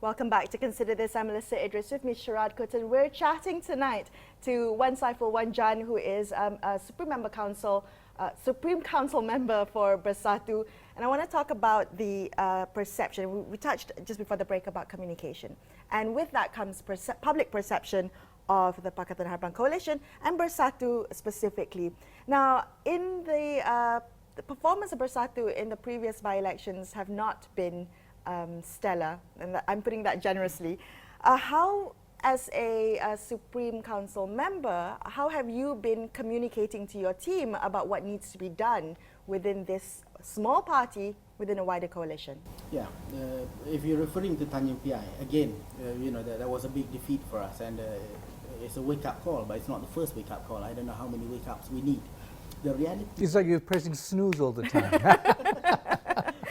Welcome back to Consider This. I'm Melisa, Idris, with me Sharaad, Kuttan. We're chatting tonight to Wan Saiful Wan Jan, who is a Supreme Council member for BERSATU. And I want to talk about the perception. We touched just before the break about communication. And with that comes public perception of the Pakatan Harapan Coalition and BERSATU specifically. Now, in the performance of BERSATU in the previous by-elections have not been stellar, and I'm putting that generously. How, as a Supreme Council member, how have you been communicating to your team about what needs to be done within this small party within a wider coalition? Yeah, if you're referring to Tanjung Piai, again, that was a big defeat for us, and it's a wake-up call, but it's not the first wake-up call. I don't know how many wake-ups we need. The reality... It's like you're pressing snooze all the time.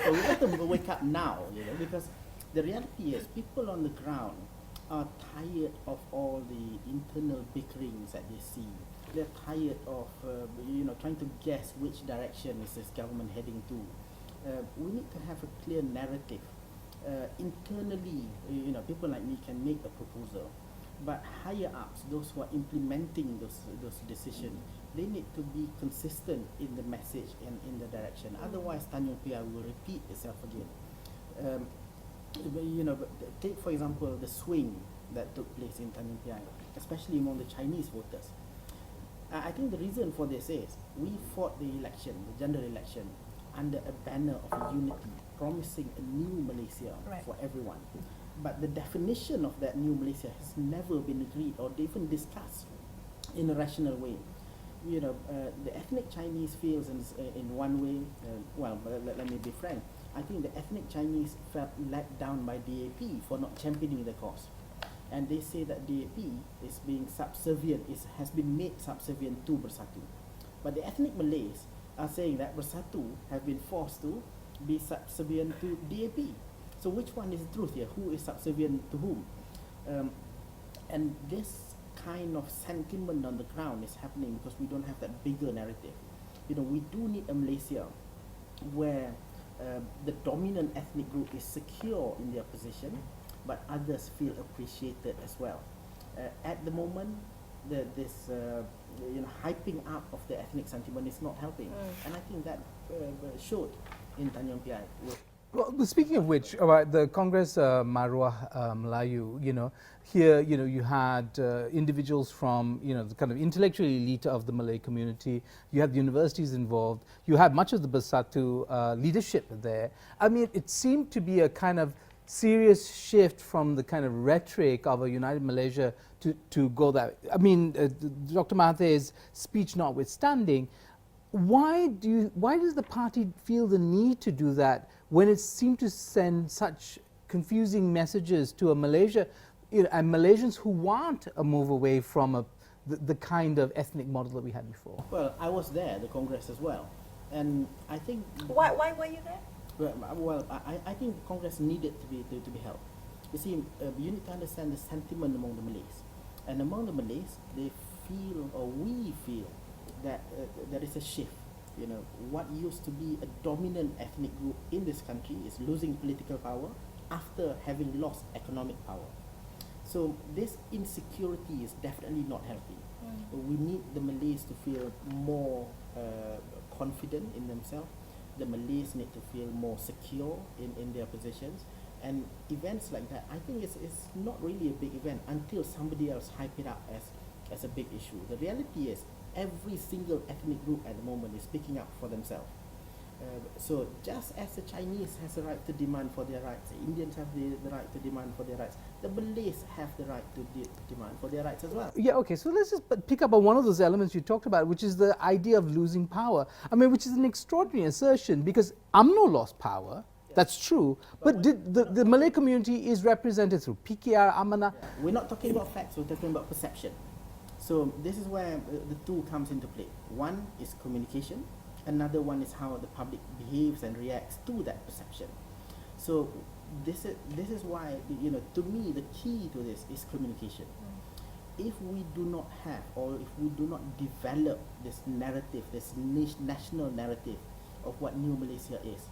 So we have to wake up now, because the reality is people on the ground are tired of all the internal bickerings that they see. They're tired of, trying to guess which direction is this government heading to. We need to have a clear narrative. Internally, people like me can make a proposal, but higher ups, those who are implementing those decisions, they need to be consistent in the message and in the direction. Otherwise, Tanjung Piai will repeat itself again. Take for example the swing that took place in Tanjung Piai, especially among the Chinese voters. I think the reason for this is we fought the election, the general election, under a banner of unity, promising a new Malaysia for everyone. But the definition of that new Malaysia has never been agreed or even discussed in a rational way. The ethnic Chinese feels in one way, let me be frank, I think the ethnic Chinese felt let down by DAP for not championing the cause. And they say that DAP is being subservient, has been made subservient to BERSATU. But the ethnic Malays are saying that BERSATU have been forced to be subservient to DAP. So which one is the truth here? Who is subservient to whom? And this kind of sentiment on the ground is happening because we don't have that bigger narrative. We do need a Malaysia where the dominant ethnic group is secure in their position, but others feel appreciated as well. At the moment, this hyping up of the ethnic sentiment is not helping, and I think that showed in Tanjung Piai. Well, speaking of which, the Kongress Maruah Malayu, here, you had individuals from, the kind of intellectual elite of the Malay community. You had the universities involved. You had much of the BERSATU leadership there. I mean, it seemed to be a kind of serious shift from the kind of rhetoric of a united Malaysia to go that. I mean, Dr. Mahathir's speech notwithstanding, why does the party feel the need to do that when it seemed to send such confusing messages to a Malaysia and Malaysians who want a move away from the kind of ethnic model that we had before? Well, I was there at the Congress as well, and I think... Why were you there? Well, I think Congress needed to be held. You see, you need to understand the sentiment among the Malays, and among the Malays, they feel, or we feel, that there is a shift. What used to be a dominant ethnic group in this country is losing political power after having lost economic power. So this insecurity is definitely not healthy. We need the Malays to feel more confident in themselves. The Malays need to feel more secure in their positions. And events like that, I think it's not really a big event until somebody else hype it up as a big issue. The reality is every single ethnic group at the moment is speaking up for themselves. So just as the Chinese has the right to demand for their rights, the Indians have the right to demand for their rights, the Malays have the right to demand for their rights as well. Yeah, okay, so let's just pick up on one of those elements you talked about, which is the idea of losing power. I mean, which is an extraordinary assertion, because UMNO lost power, that's true, but the Malay community is represented through PKR, Amanah. Yeah. We're not talking about facts, we're talking about perception. So this is where the two comes into play. One is communication, another one is how the public behaves and reacts to that perception. So this is why, to me, the key to this is communication. If we do not have, or if we do not develop this narrative, this national narrative of what New Malaysia is,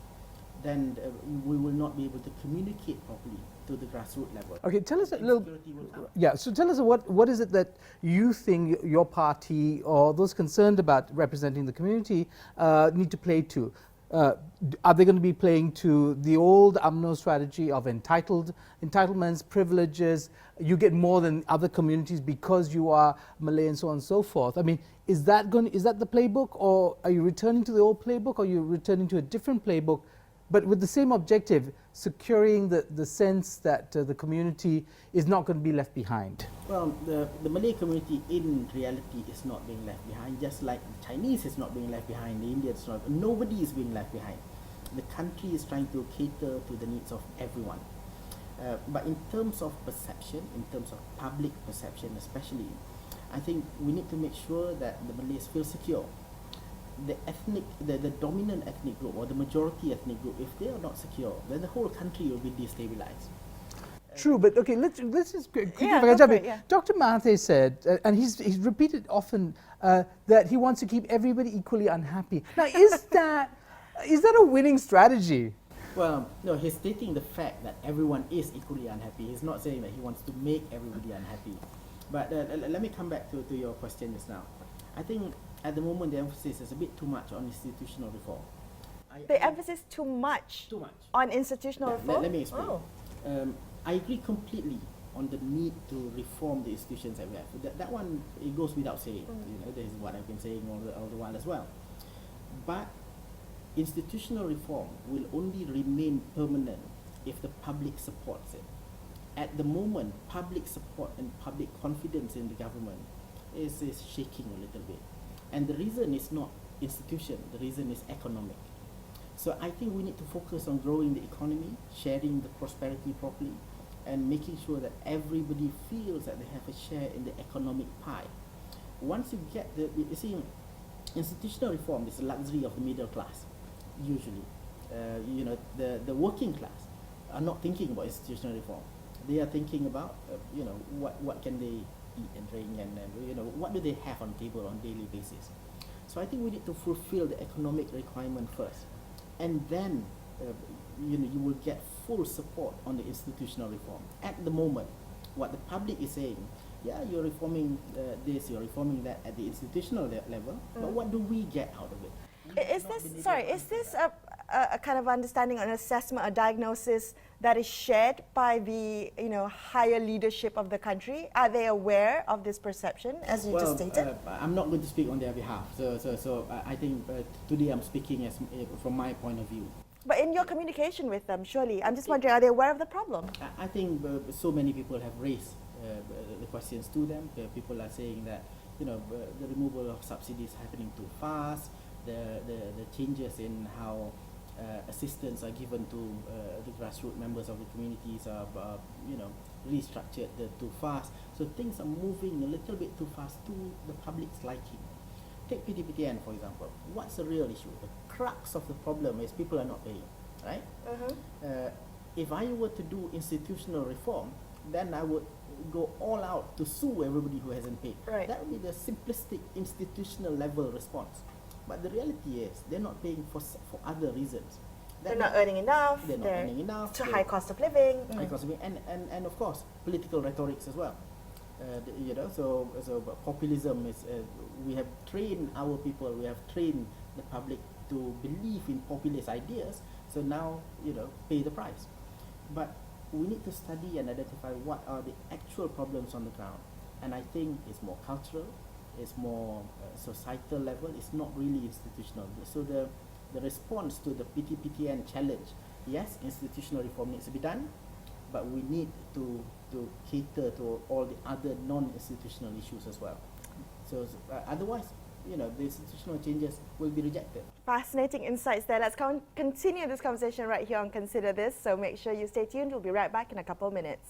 then we will not be able to communicate properly to the grassroots level. Okay, tell us a little. Insecurity will come. Yeah, so tell us what is it that you think your party or those concerned about representing the community need to play to? Are they going to be playing to the old UMNO strategy of entitlements, privileges? You get more than other communities because you are Malay and so on and so forth. I mean, is that the playbook, or are you returning to the old playbook, or are you returning to a different playbook, but with the same objective, securing the sense that the community is not going to be left behind? Well, the Malay community in reality is not being left behind, just like the Chinese is not being left behind, the Indians is not. Nobody is being left behind. The country is trying to cater to the needs of everyone. But in terms of perception, in terms of public perception especially, I think we need to make sure that the Malays feel secure. The dominant ethnic group or the majority ethnic group, if they are not secure, then the whole country will be destabilized. True, but okay, let's just quickly, Yeah, if I can go jump for in. it, yeah. Dr. Mahathir said, and he's repeated often, that he wants to keep everybody equally unhappy. Now, is that a winning strategy? Well, no, he's stating the fact that everyone is equally unhappy. He's not saying that he wants to make everybody unhappy. But let me come back to your question just now. I think at the moment the emphasis is a bit too much on institutional reform. The emphasis too much Too much. on institutional reform? Let me explain. Oh. I agree completely on the need to reform the institutions that we have. That one, it goes without saying. You know, this is what I've been saying all the while as well. But institutional reform will only remain permanent if the public supports it. At the moment, public support and public confidence in the government is shaking a little bit. And the reason is not institution, the reason is economic. So I think we need to focus on growing the economy, sharing the prosperity properly, and making sure that everybody feels that they have a share in the economic pie. Once you get you see, institutional reform is a luxury of the middle class, usually. You know, the working class are not thinking about institutional reform. They are thinking about, you know, what can they eat and drink, and you know, what do they have on the table on a daily basis. So I think we need to fulfill the economic requirement first, and then you know, you will get full support on the institutional reform. At the moment, what the public is saying, yeah, you're reforming this, you're reforming that at the institutional level, but what do we get out of it? Is this a kind of understanding, an assessment, a diagnosis that is shared by the higher leadership of the country? Are they aware of this perception, as you just stated? I'm not going to speak on their behalf. So I think today I'm speaking as from my point of view. But in your communication with them, surely, I'm just wondering, are they aware of the problem? I think so many people have raised the questions to them. People are saying that the removal of subsidies happening too fast. The changes in how assistance are given to the grassroots members of the communities are restructured too fast. So things are moving a little bit too fast to the public's liking. Take PTPTN for example. What's the real issue? The crux of the problem is people are not paying, right? If I were to do institutional reform, then I would go all out to sue everybody who hasn't paid. Right. That would be the simplistic institutional level response. But the reality is they're not paying for other reasons. They're not earning enough. They're not earning enough. Too high cost of living. High cost of living, and of course political rhetorics as well. So populism is. We have trained our people. We have trained the public to believe in populist ideas. So now pay the price. But we need to study and identify what are the actual problems on the ground. And I think it's more cultural. It's more societal level. It's not really institutional. So the response to the PTPTN challenge, yes, institutional reform needs to be done, but we need to cater to all the other non-institutional issues as well. So otherwise, the institutional changes will be rejected. Fascinating insights there. Let's continue this conversation right here on Consider This. So make sure you stay tuned. We'll be right back in a couple of minutes.